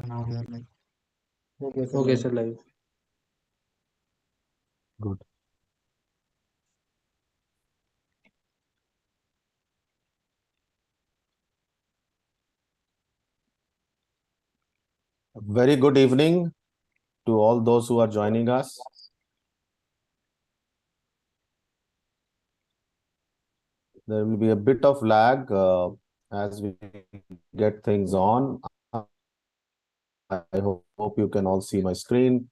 now we are like, Okay, okay, sir, sir, live. like, Good. Very good evening to all those who are joining us. There will be a bit of lag as we get things on. I hope you can all see my screen.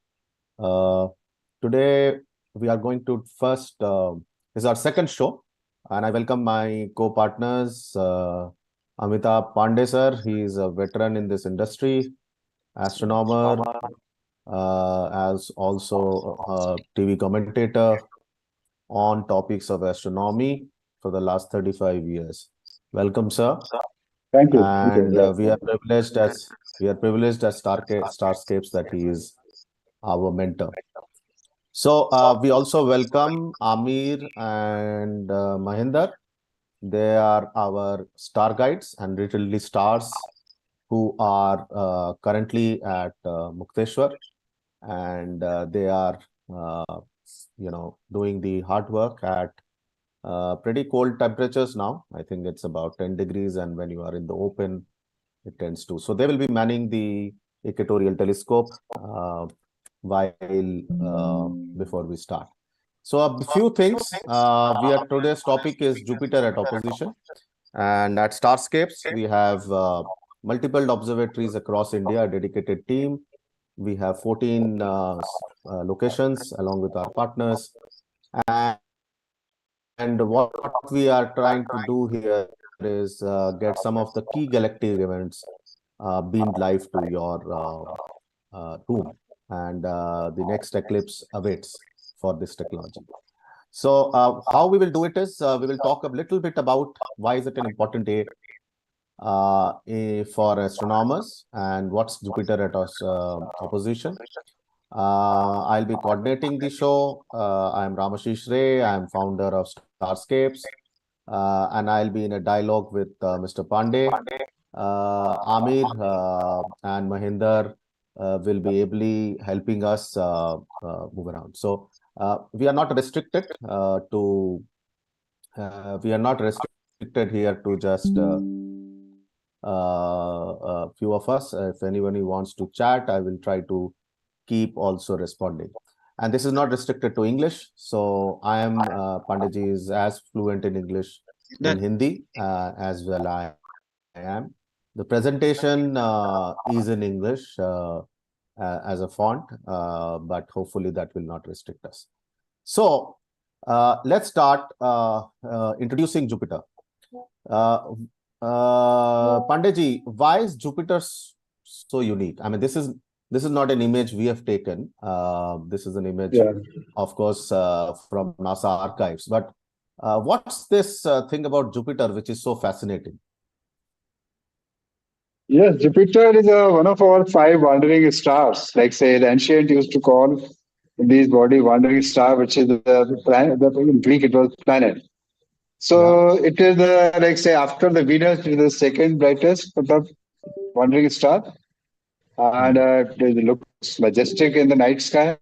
Today, we are going to first, this is our second show, and I welcome my co-partners, Amitabh Pandey sir. He is a veteran in this industry, astronomer, as also a TV commentator on topics of astronomy for the last 35 years. Welcome, sir. Thank you. And Yes. we are privileged as Starscapes that he is our mentor. So we also welcome Amir and Mahinder. They are our star guides and literally stars who are currently at Mukteshwar, and they are doing the hard work at pretty cold temperatures now. I think it's about 10 degrees, and when you are in the open, it tends to. So they will be manning the equatorial telescope while before we start. So a few things. Today's topic is Jupiter at opposition, and at Starscapes we have multiple observatories across India, a dedicated team. We have 14 locations along with our partners, and what we are trying to do here is get some of the key galactic events beamed live to your room, and the next eclipse awaits for this technology. So how we will do it is we will talk a little bit about why is it an important day for astronomers and what's Jupiter at opposition. I'll be coordinating the show. I'm Ramashish Ray. I'm founder of Starscapes, and I'll be in a dialogue with Mr. Pandey. Amir and Mahinder will be ably helping us move around. So we are not restricted here to just a few of us. If anyone wants to chat, I will try to keep also responding. And this is not restricted to English. So I am, Pandeyji is as fluent in English in Hindi as well I am. The presentation is in English as a font, but hopefully that will not restrict us. So let's start introducing Jupiter. Pandeyji, why is Jupiter so unique? I mean, this is not an image we have taken. This is an image, of course, from NASA archives. But what's this thing about Jupiter which is so fascinating? Yes, Jupiter is one of our 5 wandering stars. Like say, the ancient used to call these body wandering star, which is the planet. In Greek, it was planet. So it is like say after the Venus, it is the second brightest wandering star, and it looks majestic in the night sky,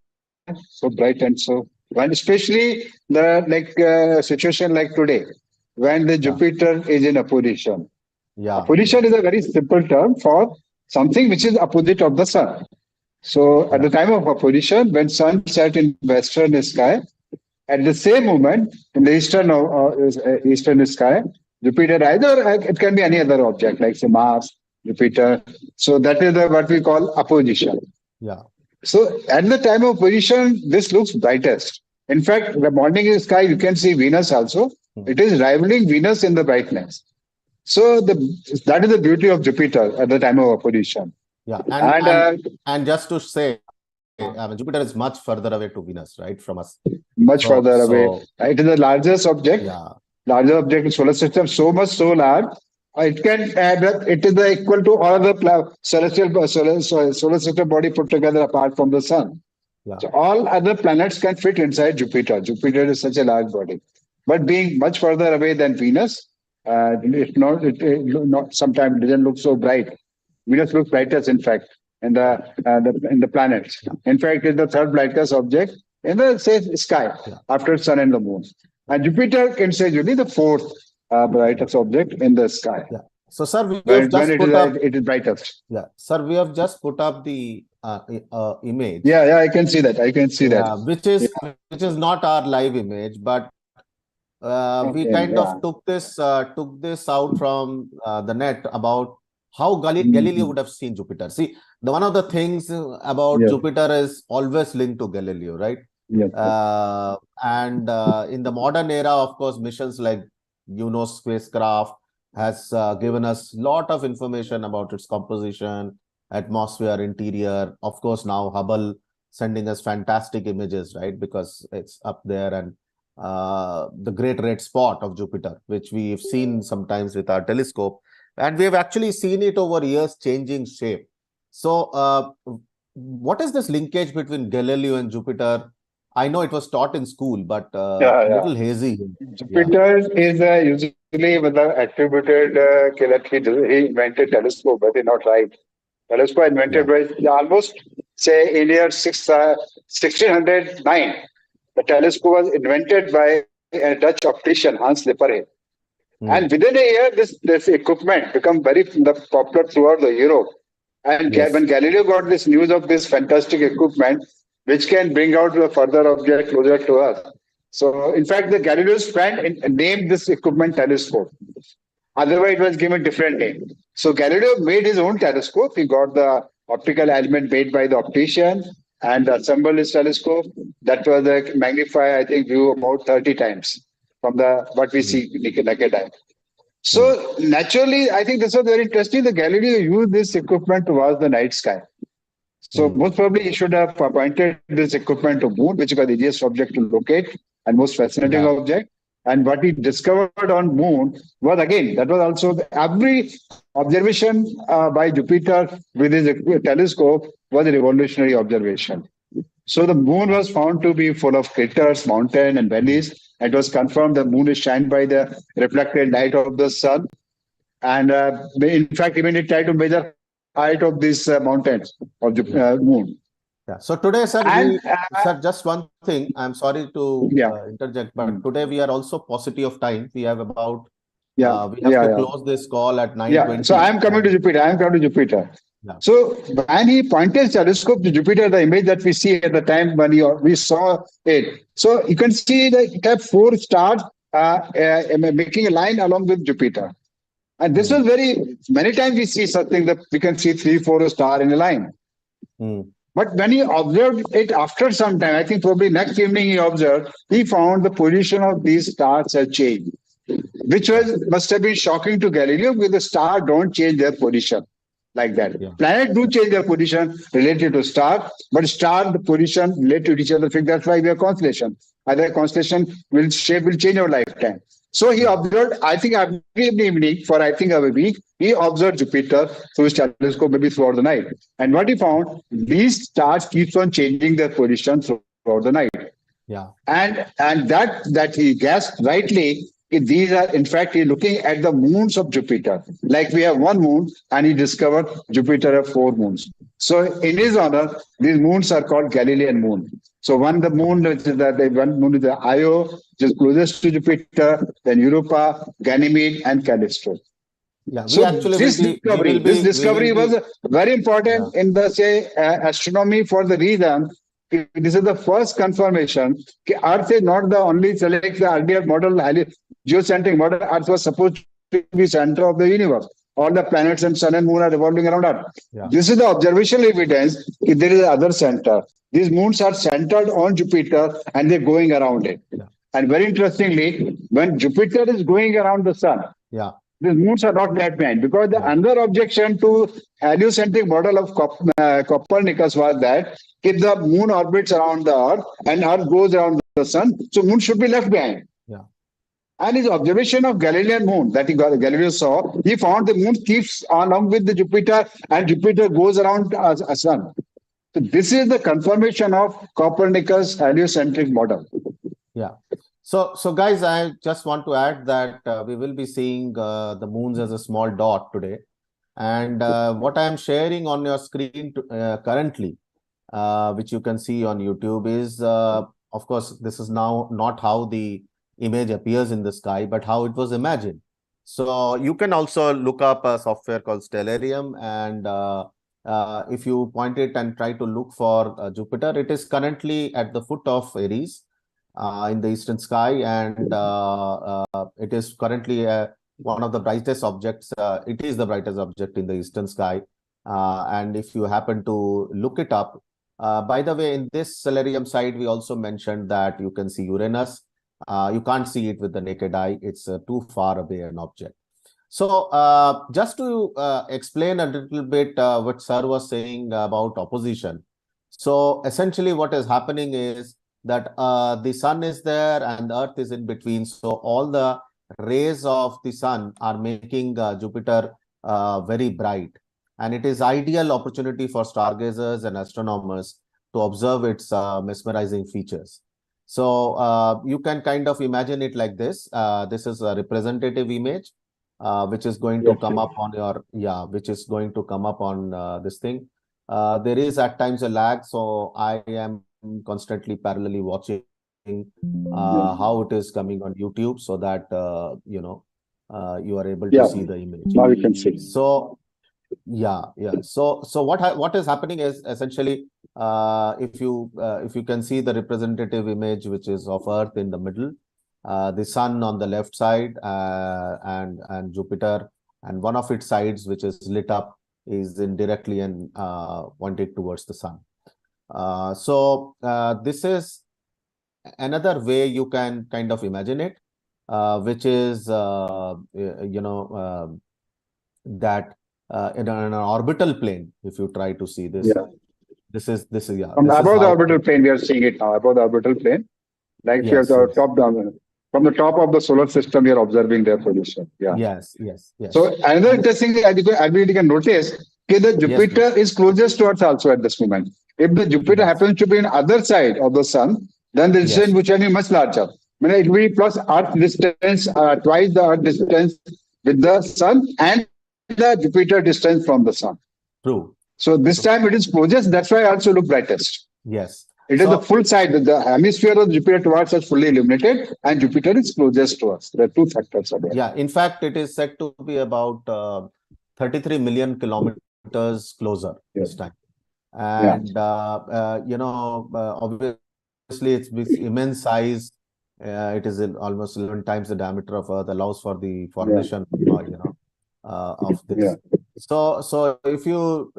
so bright and so. And especially the situation like today, when the Jupiter is in opposition. Opposition is a very simple term for something which is opposite of the sun. So at the time of opposition, when sun set in western sky, at the same moment in the eastern sky, Jupiter either it can be any other object like say Mars, Jupiter. So that is what we call opposition. Yeah. So at the time of opposition, this looks brightest. In fact, the morning sky you can see Venus also. It is rivaling Venus in the brightness. So that is the beauty of Jupiter at the time of opposition. Yeah, and just to say, I mean, Jupiter is much further away to Venus, right, from us. Much further away. It is the largest object. Yeah. Largest object in solar system. So much so large. It can add up. It is equal to all the solar system body put together apart from the sun. Yeah. So all other planets can fit inside Jupiter. Jupiter is such a large body, but being much further away than Venus, it sometimes doesn't look so bright. Venus looks brightest, in fact, in the planets. In fact, it's the third brightest object in the say sky after Sun and the Moon. And Jupiter can say usually the fourth brightest object in the sky. So, sir, we When have just it put is up. it is brightest. Sir, we have just put up the image. Yeah, I can see that. I can see that. Which is not our live image, but we kind of took this out from the net about how Galileo would have seen Jupiter. See, one of the things about Jupiter is always linked to Galileo, right? And in the modern era, of course, missions like spacecraft has given us a lot of information about its composition, atmosphere, interior. Of course, now Hubble sending us fantastic images, right? Because it's up there, and the great red spot of Jupiter, which we've seen sometimes with our telescope. And we have actually seen it over years changing shape. So what is this linkage between Galileo and Jupiter? I know it was taught in school, but a little hazy. Jupiter is usually attributed that he invented telescope, but it's not right. Telescope invented by almost, say, in year 1609. The telescope was invented by a Dutch optician, Hans Lippershey. And within a year, this equipment became very popular throughout the Europe. And when Galileo got this news of this fantastic equipment, which can bring out the further object closer to us. So, in fact, the Galileo's friend named this equipment telescope. Otherwise, it was given a different name. So, Galileo made his own telescope. He got the optical element made by the optician and assembled his telescope. That was a magnified, I think, view about 30 times from what we see naked eye. So, naturally, I think this was very interesting. The Galileo used this equipment to watch the night sky. So most probably he should have pointed this equipment to Moon, which was the easiest object to locate and most fascinating object. And what he discovered on Moon was, again, that was also every observation by Jupiter with his telescope was a revolutionary observation. So the Moon was found to be full of craters, mountains, and valleys. It was confirmed the Moon is shined by the reflected light of the sun. And in fact, even it tried to measure height of these mountains of the Moon. So today, sir, sir, just one thing. I'm sorry to interject, but today we are also paucity of time. We have about we have to close this call at 9:20. So I'm coming to Jupiter. So when he pointed his telescope to Jupiter, the image that we see at the time when we saw it, so you can see that it had 4 stars making a line along with Jupiter. And this was many times we see something that we can see 3, 4 stars in a line. But when he observed it after some time, I think probably next evening he found the position of these stars had changed, which must have been shocking to Galileo because the stars don't change their position like that. Planets do change their position related to stars, but the position related to each other. That's why we have constellation. Other constellation will change over lifetime. So he observed, I think every evening for I think a week, he observed Jupiter through his telescope maybe throughout the night. And what he found, these stars keeps on changing their position throughout the night. And that he guessed rightly, these are in fact he's looking at the moons of Jupiter. Like we have 1 moon, and he discovered Jupiter have 4 moons. So in his honor, these moons are called Galilean moon. So one moon is the Io, which is closest to Jupiter, then Europa, Ganymede, and Callisto. So this discovery was very important in the astronomy for the reason this is the first confirmation that Earth is not the only select the earlier model, geocentric model. Earth was supposed to be center of the universe. All the planets and sun and moon are revolving around Earth. This is the observational evidence that there is another center. These moons are centered on Jupiter and they're going around it. And very interestingly, when Jupiter is going around the sun, these moons are not left behind, because the other objection to heliocentric model of Copernicus was that if the moon orbits around the Earth and Earth goes around the sun, so moon should be left behind. And his observation of Galilean moon that Galileo saw, he found the moon keeps along with the Jupiter and Jupiter goes around a sun. So this is the confirmation of Copernicus heliocentric model. So guys, I just want to add that we will be seeing the moons as a small dot today. And what I am sharing on your screen currently, which you can see on YouTube, is of course, this is now not how the image appears in the sky, but how it was imagined. So you can also look up a software called Stellarium, and if you point it and try to look for Jupiter, it is currently at the foot of Aries in the eastern sky, and it is currently one of the brightest objects. It is the brightest object in the eastern sky. And if you happen to look it up, by the way, in this Stellarium site, we also mentioned that you can see Uranus. You can't see it with the naked eye. It's too far away an object. So just to explain a little bit what Sir was saying about opposition. So essentially what is happening is that the sun is there and the earth is in between. So all the rays of the sun are making Jupiter very bright. And it is ideal opportunity for stargazers and astronomers to observe its mesmerizing features. So you can kind of imagine it like this. This is a representative image, which is going to Yes, come yes. up on your, which is going to come up on this thing. There is at times a lag, so I am constantly parallelly watching Yeah. how it is coming on YouTube, so that you are able to Yeah. see the image. Now you can see. So yeah. So what is happening is essentially, if you can see the representative image, which is of Earth in the middle, the sun on the left side, and Jupiter, and one of its sides, which is lit up, is indirectly and pointed towards the sun. So this is another way you can kind of imagine it, which is that in an orbital plane, if you try to see this, Yeah. From this is above the how. orbital plane, we are seeing it now, above the orbital plane. Like if you have Yes, the yes, top down, from the top of the solar system, we are observing their position. Yeah. yes. So another And interesting thing ability you can notice is that yes, Jupiter please. is closest to Earth also at this moment. If the Jupiter Yes, happens to be on other side of the sun, then the distance yes, which will be much larger. I mean, it will be plus Earth distance, twice the Earth distance with the sun and the Jupiter distance from the sun. true. So this True. time it is closest. That's why I also look brightest. Yes. It is the So full side. The hemisphere of Jupiter towards us fully illuminated, and Jupiter is closest to us. There are two factors are there. yeah, in fact, it is said to be about 33 million kilometers closer Yeah. this time. Yeah. And obviously it's this immense size. It is almost 11 times the diameter of Earth, allows for the Yeah. formation of Yeah. this. So if you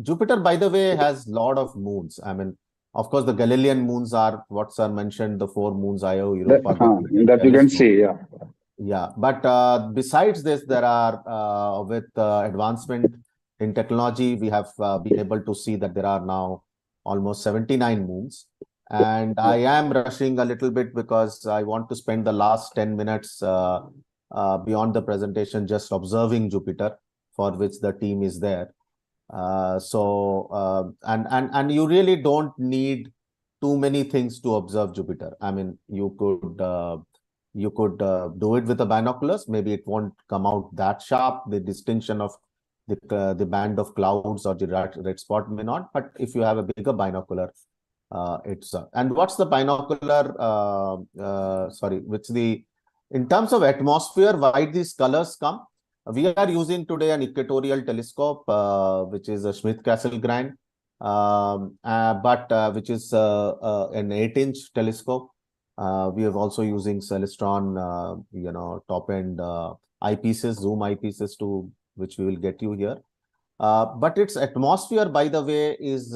Jupiter, by the way, has lot of moons. I mean, of course, the Galilean moons are what Sir mentioned, the four moons: Io, Europa, Betelgeuse, That you can Callisto. see. Yeah. Yeah, but besides this, there are with advancement in technology, we have been able to see that there are now almost 79 moons. And I am rushing a little bit because I want to spend the last 10 minutes beyond the presentation just observing Jupiter, for which the team is there. And you really don't need too many things to observe Jupiter. I mean, you could do it with the binoculars. Maybe it won't come out that sharp. The distinction of the band of clouds or the red spot may not. But if you have a bigger binocular, it's and what's the binocular? Sorry, which the in terms of atmosphere, why these colors come? We are using today an equatorial telescope, which is a Schmidt-Cassegrain, but which is an 8-inch telescope. We are also using Celestron, top-end eyepieces, zoom eyepieces, to which we will get you here. But its atmosphere, by the way, is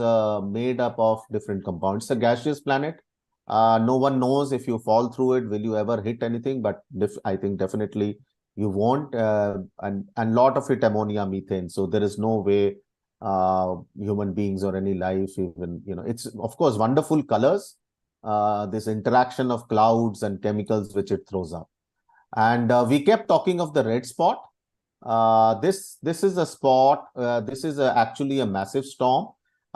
made up of different compounds. It's a gaseous planet. No one knows if you fall through it, will you ever hit anything? But I think definitely you won't. And lot of it ammonia, methane. So there is no way human beings or any life even, it's of course wonderful colors. This interaction of clouds and chemicals which it throws up. And we kept talking of the red spot. This is a spot. This is actually a massive storm.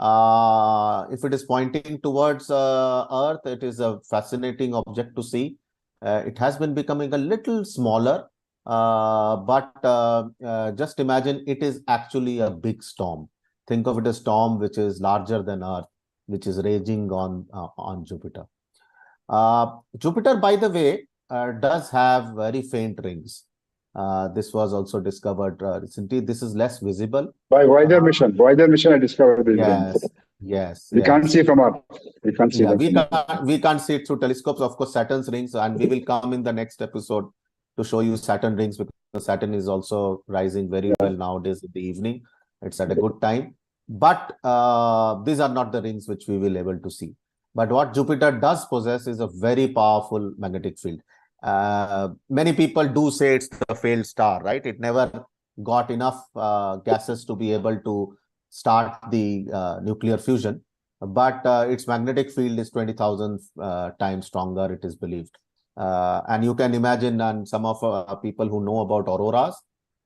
If it is pointing towards Earth, it is a fascinating object to see. It has been becoming a little smaller. but just imagine it is actually a big storm. Think of it as a storm which is larger than Earth, which is raging on Jupiter. Jupiter, by the way, does have very faint rings. This was also discovered recently. This is less visible. By Uh, Voyager mission, I discovered these rings. yes, yes, We can't yes. see from Earth. We can't see Yeah, them from Earth. we can't see it through telescopes. Of course, Saturn's rings, and we will come in the next episode to show you Saturn rings, because Saturn is also rising very well nowadays in the evening. It's at a good time. But these are not the rings which we will able to see. But what Jupiter does possess is a very powerful magnetic field. Many people do say it's the failed star, right? It never got enough gases to be able to start the nuclear fusion, but its magnetic field is 20,000 times stronger, it is believed. And you can imagine, and some of people who know about auroras,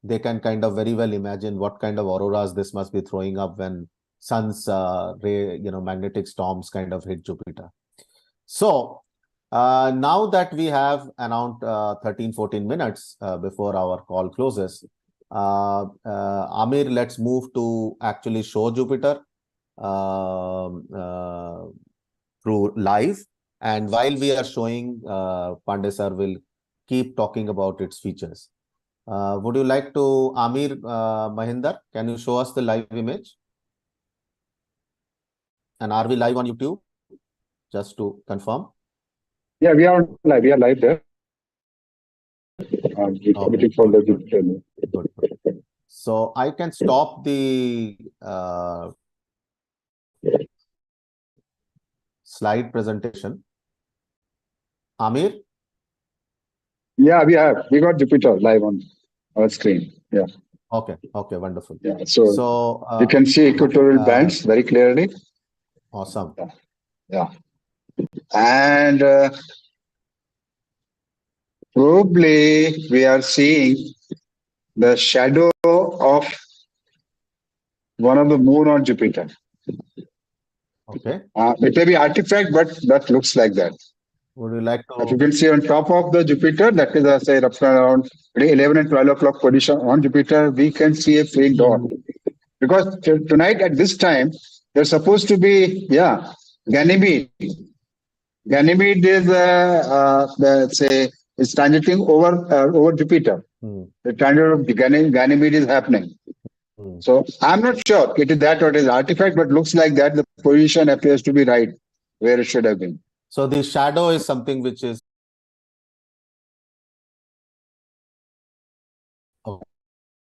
they can kind of very well imagine what kind of auroras this must be throwing up when sun's magnetic storms kind of hit Jupiter. So now that we have around 13-14 minutes before our call closes, Amir, let's move to actually show Jupiter through live. And while we are showing, Pandey sir will keep talking about its features. Would you like to, Amir Mahinder, can you show us the live image? And are we live on YouTube? Just to confirm. Yeah, we are live. We are live there. Waiting for the Jupiter. Good. So I can stop the slide presentation. Amir? Yeah, we got Jupiter live on our screen. Yeah. Okay, wonderful. Yeah, so you can see equatorial bands very clearly. Awesome. Yeah. And probably we are seeing the shadow of one of the moon on Jupiter. Okay. It may be artifact, but that looks like that. Would you like to? As you can see on top of the Jupiter, that is, say, roughly around 11 and 12 o'clock position on Jupiter, we can see a faint dot. Because tonight at this time, there's supposed to be, Ganymede. Ganymede is, say, is transiting over Jupiter. The transit of Ganymede is happening. So I'm not sure it is that or it is artifact, but looks like that the position appears to be right where it should have been. So the shadow is something which is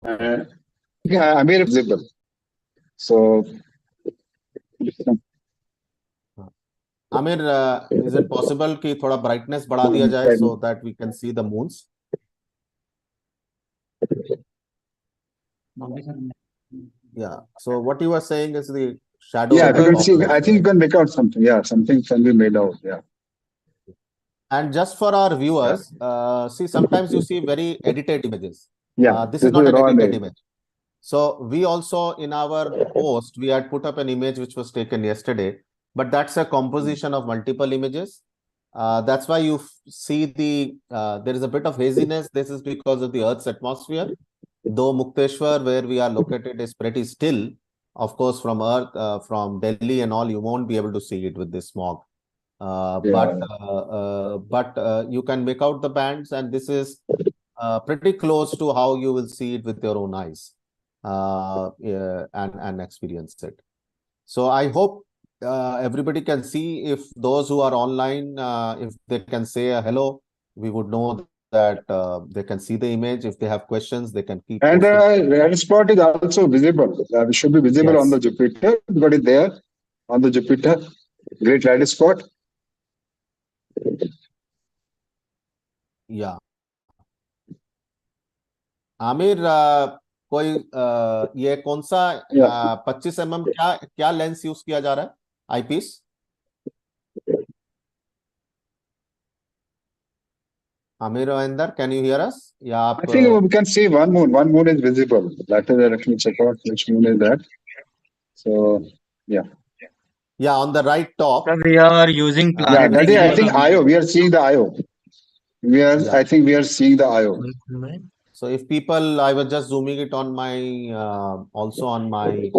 I made it visible. So Amir, is it possible कि थोड़ा brightness बढ़ा दिया जाए so that we can see the moons? Yeah. So what you were saying is the shadow. Yeah, you can see. I think you can make out something. Yeah, something can be made out. Yeah. And just for our viewers, see, sometimes you see very edited images. Yeah, this is not an edited image. So we also in our post we had put up an image which was taken yesterday, but that's a composition of multiple images. That's why you see the there is a bit of haziness. This is because of the Earth's atmosphere. Though Mukteshwar, where we are located, is pretty still. Of course, from Earth, from Delhi and all, you won't be able to see it with this smog. But you can make out the bands, and this is pretty close to how you will see it with your own eyes and experience it. So I hope everybody can see. If those who are online, if they can say a hello, we would know that they can see the image. If they have questions, they can keep. And the red spot is also visible. It should be visible on the Jupiter, because it's there on the Jupiter. Great red spot. Yeah. Aamir, कोई ये कौन सा 25 mm क्या lens use किया जा रहा है eyepiece? Amir Mahinder, can you hear us? Yeah, I think we can see one moon. One moon is visible. That is, let me check out which moon is that. So, yeah. Yeah, on the right top. So we are using yeah, that is, I think, Io. We are seeing the Io. I think we are seeing the Io. So if people, I was just zooming it on my, also on my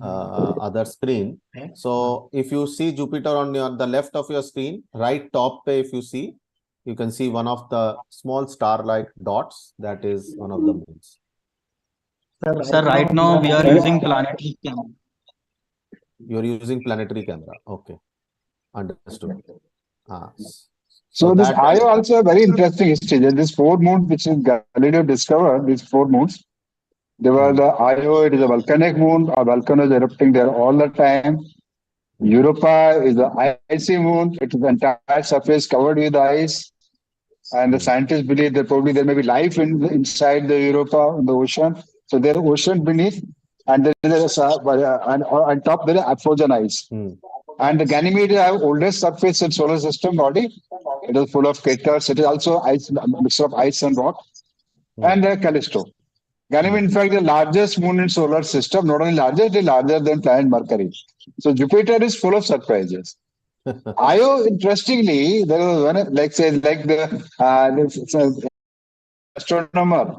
other screen. So if you see Jupiter on the left of your screen, right top, if you see, you can see one of the small star-like dots. That is one of the moons. Sir, right now we are using planetary camera. You're using planetary camera. Okay, understood. So this Io also a very interesting history. There's this four moons which is Galileo discovered. These four moons. They were the Io. It is a volcanic moon. A volcano is erupting there all the time. Europa is the icy moon. It is the entire surface covered with ice. And the scientists believe that probably there may be life inside the Europa, in the ocean. So there is ocean beneath, and there is and on top there is frozen ice. And the Ganymede is the oldest surface in solar system body. It is full of craters. It is also ice, a mixture of ice and rock. And Callisto. Ganymede, in fact, the largest moon in solar system. Not only largest, it is larger than planet Mercury. So Jupiter is full of surprises. Io, interestingly, there was one, like say, like the astronomer,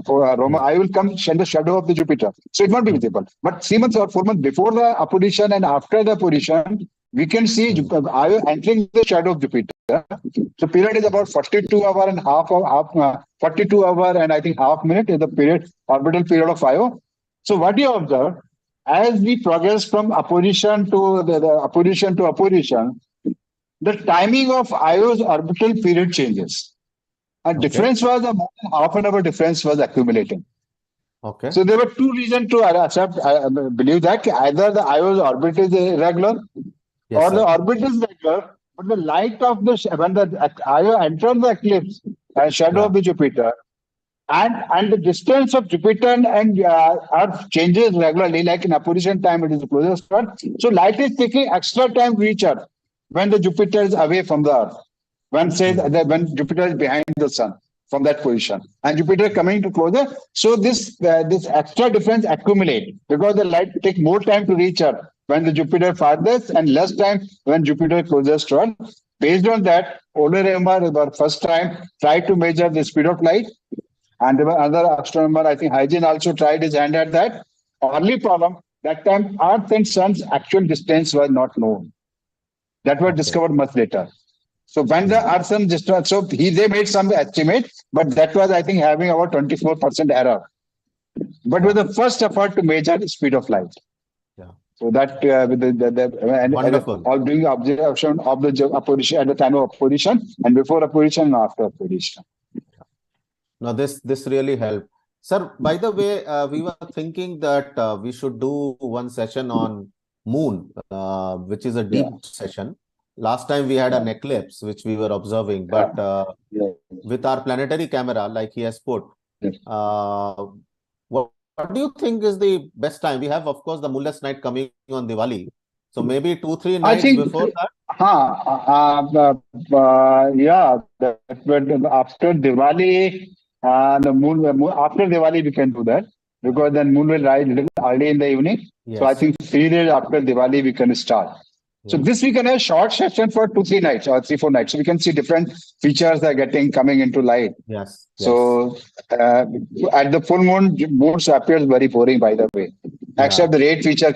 I will come in the shadow of the Jupiter. So it won't be visible. But 3 months or 4 months before the apparition and after the apparition, we can see Io entering the shadow of Jupiter. So period is about 42 hour and 42 hour and I think half minute is the period, orbital period of Io. So what you observe, as we progress from apparition to the apparition to apparition, the timing of Io's orbital period changes. And difference was half an hour difference was accumulating. Okay. So there were two reasons to accept, believe that either the Io's orbit is irregular or the orbit is regular, but the light of the when the Io entered the eclipse and shadow of the Jupiter, and the distance of Jupiter and Earth changes regularly, like in apparition time it is the closest one. So light is taking extra time to reach Earth when the Jupiter is away from the Earth. When say that when Jupiter is behind the Sun from that position, and Jupiter coming to closer, so this extra difference accumulate because the light take more time to reach Earth when the Jupiter farthest and less time when Jupiter closest to Earth. Based on that, Oloremar for first time tried to measure the speed of light, and there were other astronomer, I think Hygiene also tried his hand at that. Only problem that time Earth and Sun's actual distance was not known. That was discovered much later. So when the Earth and distance, so they made some estimate, but that was I think having about 24% error. But with the first effort to measure the speed of light. Yeah. So that with wonderful. All doing observation of the apparition at the time of apparition and before apparition and after apparition. Now this really helped. Sir, by the way, we were thinking that we should do one session on moon, which is a deep session. Last time we had an eclipse, which we were observing, but with our planetary camera, like he has put, what do you think is the best time? We have, of course, the moonless night coming on Diwali. So maybe 2-3 nights before that? After Diwali, the moon, after Diwali we can do that because then moon will rise a little early in the evening. Yes. So I think 3 days after Diwali we can start. So this we can have short session for 2-3 nights or 3-4 nights. So we can see different features are coming into light. Yes. So at the full moon, moons appears very boring, by the way. Except the red feature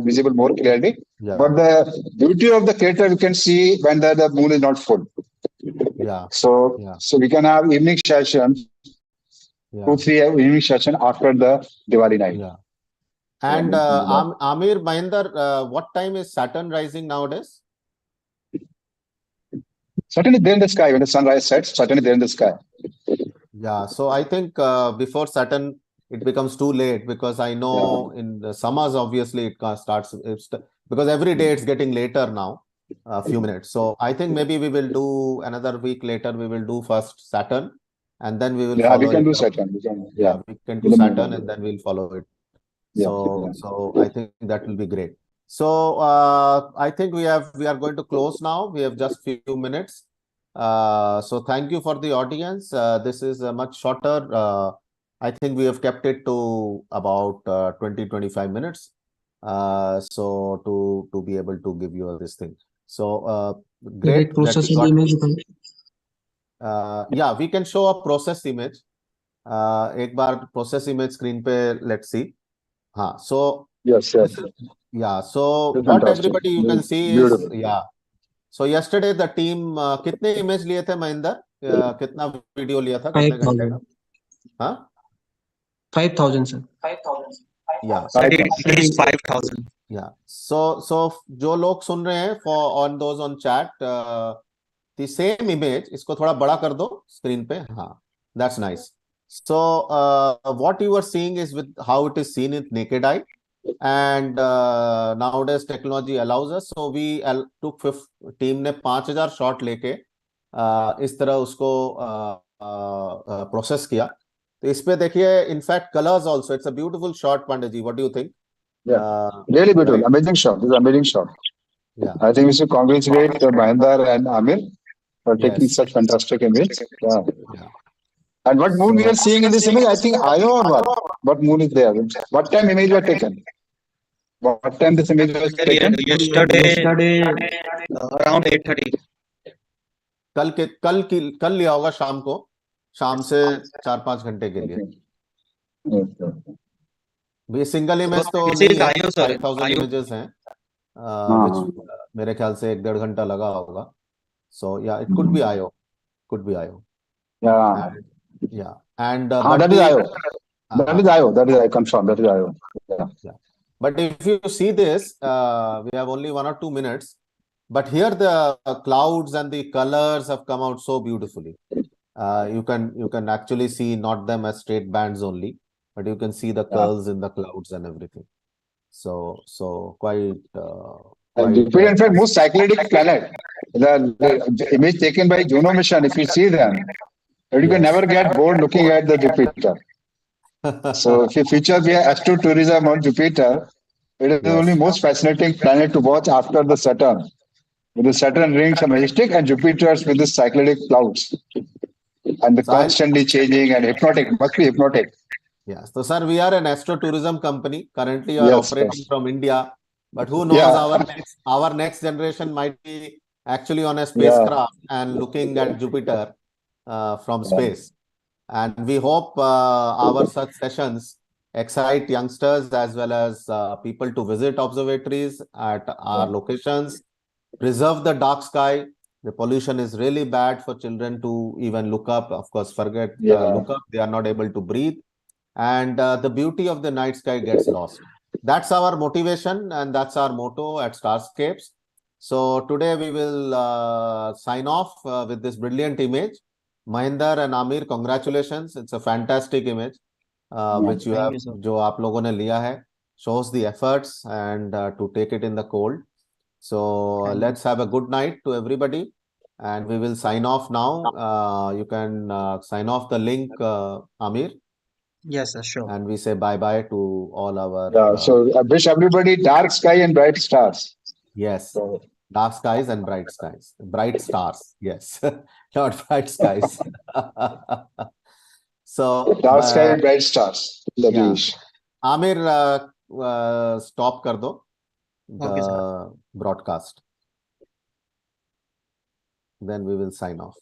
visible more clearly. Yeah. But the beauty of the crater you can see when the moon is not full. Yeah. So we can have evening session, 2-3 evening session after the Diwali night. Yeah. And Amir, Mahinder, what time is Saturn rising nowadays? Certainly there in the sky. When the sunrise sets, certainly there in the sky. Yeah. So I think before Saturn, it becomes too late because I know in the summers, obviously, it starts because every day it's getting later now, a few minutes. So I think maybe we will do another week later. We will do first Saturn and then we will follow we can it do up. Saturn. We can do Saturn and then we'll follow it. So I think that will be great. So I think we are going to close now. We have just few minutes. So thank you for the audience. This is a much shorter. I think we have kept it to about 20-25 minutes. So to be able to give you this thing. So great. Process the image. Yeah, we can show a process image. एक बार process image screen पे let's see. हाँ, so Yes, this yes. is, yeah, so It's what fantastic. everybody you can see is, Beautiful. yeah, so yesterday the team कितने image लिए थे महेंद्र, कितना video लिया था, कितने घंटे का? 5,000. हाँ 5,000, sir. या Sir, it is 5,000. या so जो लोग सुन रहे हैं, for on those on chat, the same image, इसको थोड़ा बड़ा कर दो स्क्रीन पे. हाँ, that's nice. So what you are seeing is with how it is seen with naked eye, and nowadays technology allows us, so we took team ने 5,000 shot लेके इस तरह उसको प्रोसेस किया. तो इस पे देखिए, in fact colours also, it's a beautiful shot. Pandey ji, what do you think? Really beautiful. Right. Amazing shot. This is an amazing shot. Yeah. I think we should congratulate Mahendra and Amir for taking Yes. such fantastic image. Yeah. Yeah. And what moon we So- are seeing in this image? I think Io or what? What moon is there? What time image was taken? What time this image was taken? Yesterday, around 8:30. कल लिया होगा शाम को, शाम से 4-5 घंटे के लिए. Okay. ये सिंगल इमेज तो This नहीं is है, IO, sir. 5,000 IO. इमेजेस हैं, which मेरे ख्याल से 1-1.5 घंटा लगा होगा. So yeah, it could be IO, could be IO. Yeah. Yeah, and That is IO. That is IO. That is I confirm. That is IO. Yeah. But if you see this, we have only 1 or 2 minutes, but here the clouds and the colors have come out so beautifully. You can actually see not them as straight bands only, but you can see the curls in the clouds and everything. So quite. And Jupiter, in fact, most cyclic planet. The image taken by Juno mission, if you see them, you can Yes. never get bored looking at the Jupiter. So if you feature the astrotourism on Jupiter, it is the Yes. only most fascinating planet to watch after the Saturn. With the Saturn rings are majestic and Jupiter's with the cyclic clouds. And the So I'll- constantly changing and hypnotic, must be hypnotic. Yes. So, sir, we are an astrotourism company. Currently, you are Yes, operating yes. from India, but who knows? Yeah. Our next generation might be actually on a spacecraft and looking at Jupiter from space. And we hope our such sessions excite youngsters as well as people to visit observatories at our locations, preserve the dark sky. The pollution is really bad for children to even look up. Of course, look up. They are not able to breathe. And the beauty of the night sky gets lost. That's our motivation and that's our motto at Starscapes. So today we will sign off with this brilliant image. Mahinder and Amir, congratulations. It's a fantastic image which you Thank have, you, sir. जो आप लोगों ने लिया है, shows the efforts and to take it in the cold. So let's have a good night to everybody and we will sign off now. You can sign off the link, Amir. Yes, sir, sure. And we say bye-bye to all our... Yeah, so I wish everybody dark sky and bright stars. Yes, So, dark skies and bright skies. Bright stars, yes. Not bright skies. So, dark sky and bright stars. That yeah. is. Amir, stop kar do Okay, the broadcast. Then we will sign off.